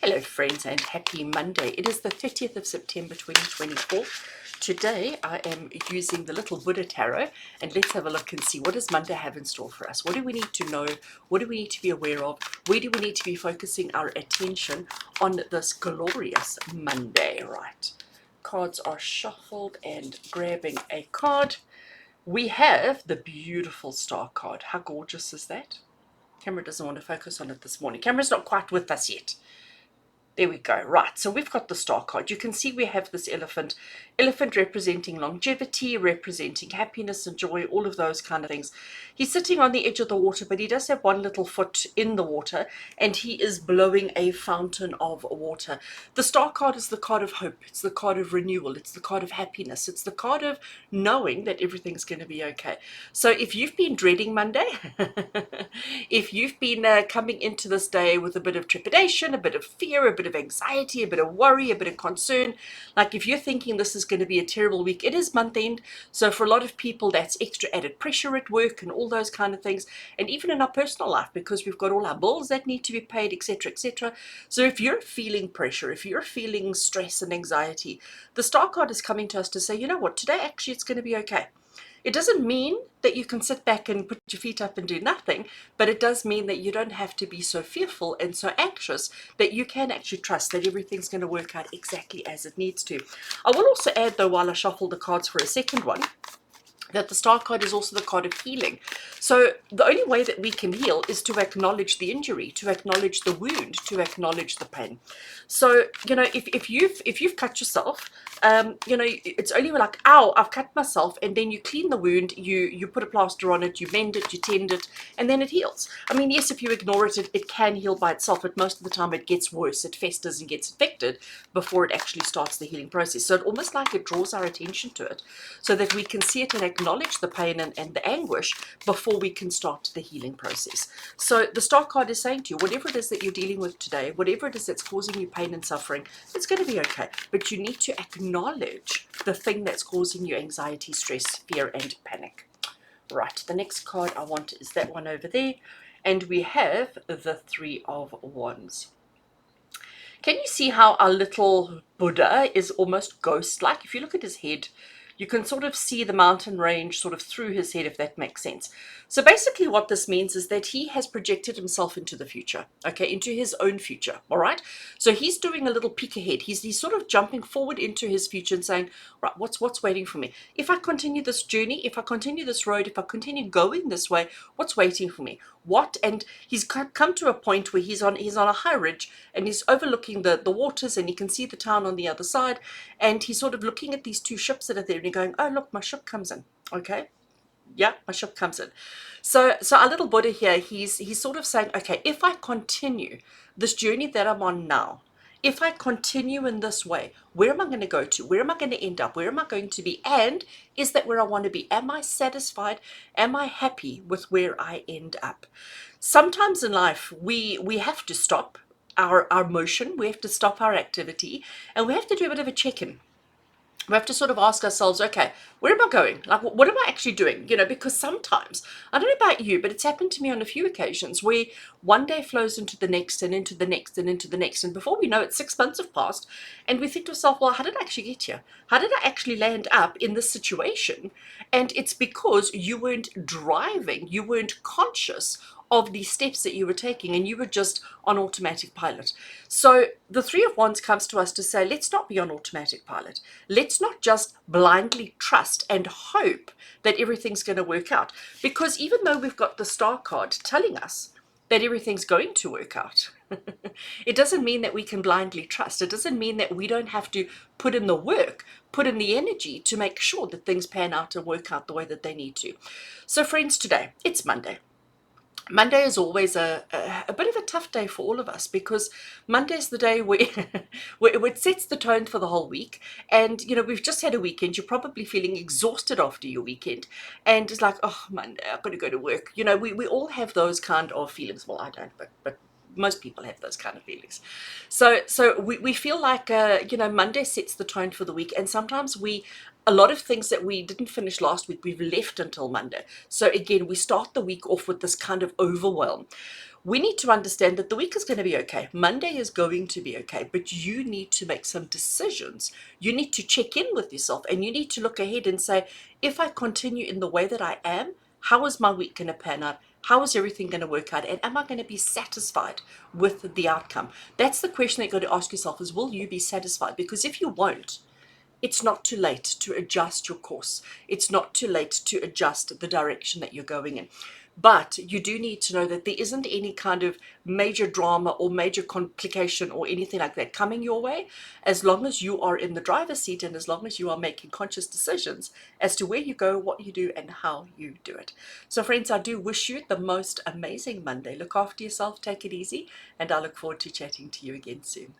Hello friends and happy Monday. It is the 30th of September 2024. Today I am using the little Buddha Tarot, and let's have a look and see what does Monday have in store for us. What do we need to know? What do we need to be aware of? Where do we need to be focusing our attention on this glorious Monday? Right. Cards are shuffled and grabbing a card. We have the beautiful Star card. How gorgeous is that? Camera doesn't want to focus on it this morning. Camera's not quite with us yet. There we go. Right, so we've got the Star card. You can see we have this elephant representing longevity, representing happiness and joy, all of those kind of things. He's sitting on the edge of the water, but he does have one little foot in the water, and he is blowing a fountain of water. The Star card is the card of hope. It's the card of renewal. It's the card of happiness. It's the card of knowing that everything's going to be okay. So if you've been dreading Monday, if you've been coming into this day with a bit of trepidation, a bit of fear, a bit of anxiety, a bit of worry, a bit of concern, like if you're thinking this is going to be a terrible week, it is month end, so for a lot of people that's extra added pressure at work and all those kind of things, and even in our personal life because we've got all our bills that need to be paid, etc., etc. So if you're feeling pressure, if you're feeling stress and anxiety, the Star card is coming to us to say, you know what, today actually it's going to be okay. It doesn't mean that you can sit back and put your feet up and do nothing, but it does mean that you don't have to be so fearful and so anxious, that you can actually trust that everything's going to work out exactly as it needs to. I will also add, though, while I shuffle the cards for a second one, that the Star card is also the card of healing. So the only way that we can heal is to acknowledge the injury, to acknowledge the wound, to acknowledge the pain. So, you know, if you've cut yourself, you know, it's only like, ow, I've cut myself, and then you clean the wound, you put a plaster on it, you mend it, you tend it, and then it heals. I mean, yes, if you ignore it, it can heal by itself, but most of the time it gets worse, it festers and gets infected before it actually starts the healing process. So it almost like it draws our attention to it so that we can see it and acknowledge the pain and the anguish before we can start the healing process. So the Star card is saying to you, whatever it is that you're dealing with today, whatever it is that's causing you pain and suffering, it's going to be okay. But you need to acknowledge the thing that's causing you anxiety, stress, fear, and panic. Right, the next card I want is that one over there. And we have the Three of Wands. Can you see how our little Buddha is almost ghost-like? If you look at his head, you can sort of see the mountain range sort of through his head, if that makes sense. So basically what this means is that he has projected himself into the future, okay, into his own future, all right? So he's doing a little peek ahead. He's sort of jumping forward into his future and saying, right, what's waiting for me? If I continue this journey, if I continue this road, if I continue going this way, what's waiting for me? What? And he's come to a point where he's on a high ridge, and he's overlooking the waters, and he can see the town on the other side, and he's sort of looking at these two ships that are there, and you're going, oh look, my ship comes in. Okay, yeah, my ship comes in. So our little Buddha here, he's sort of saying, okay, if I continue this journey that I'm on now, if I continue in this way, where am I going to go to? Where am I going to end up? Where am I going to be? And is that where I want to be? Am I satisfied? Am I happy with where I end up? Sometimes in life, we have to stop our motion, we have to stop our activity, and we have to do a bit of a check-in. We have to sort of ask ourselves, okay, where am I going? Like, what am I actually doing? You know, because sometimes, I don't know about you, but it's happened to me on a few occasions where one day flows into the next and into the next and into the next. And before we know it, 6 months have passed. And we think to ourselves, well, how did I actually get here? How did I actually land up in this situation? And it's because you weren't driving, you weren't conscious of the steps that you were taking, and you were just on automatic pilot. So the Three of Wands comes to us to say, let's not be on automatic pilot. Let's not just blindly trust and hope that everything's going to work out. Because even though we've got the Star card telling us that everything's going to work out, it doesn't mean that we can blindly trust. It doesn't mean that we don't have to put in the work, put in the energy to make sure that things pan out and work out the way that they need to. So friends, today, it's Monday. Monday is always a bit of a tough day for all of us, because Monday is the day where, where it sets the tone for the whole week. And, you know, we've just had a weekend. You're probably feeling exhausted after your weekend. And it's like, oh, Monday, I've got to go to work. You know, we all have those kind of feelings. Well, I don't, but most people have those kind of feelings. So we feel like, Monday sets the tone for the week. And sometimes a lot of things that we didn't finish last week, we've left until Monday. So again, we start the week off with this kind of overwhelm. We need to understand that the week is going to be okay. Monday is going to be okay, but you need to make some decisions. You need to check in with yourself, and you need to look ahead and say, if I continue in the way that I am, how is my week going to pan out? How is everything going to work out? And am I going to be satisfied with the outcome? That's the question that you've got to ask yourself, is will you be satisfied? Because if you won't, it's not too late to adjust your course. It's not too late to adjust the direction that you're going in. But you do need to know that there isn't any kind of major drama or major complication or anything like that coming your way, as long as you are in the driver's seat and as long as you are making conscious decisions as to where you go, what you do, and how you do it. So friends, I do wish you the most amazing Monday. Look after yourself, take it easy, and I look forward to chatting to you again soon.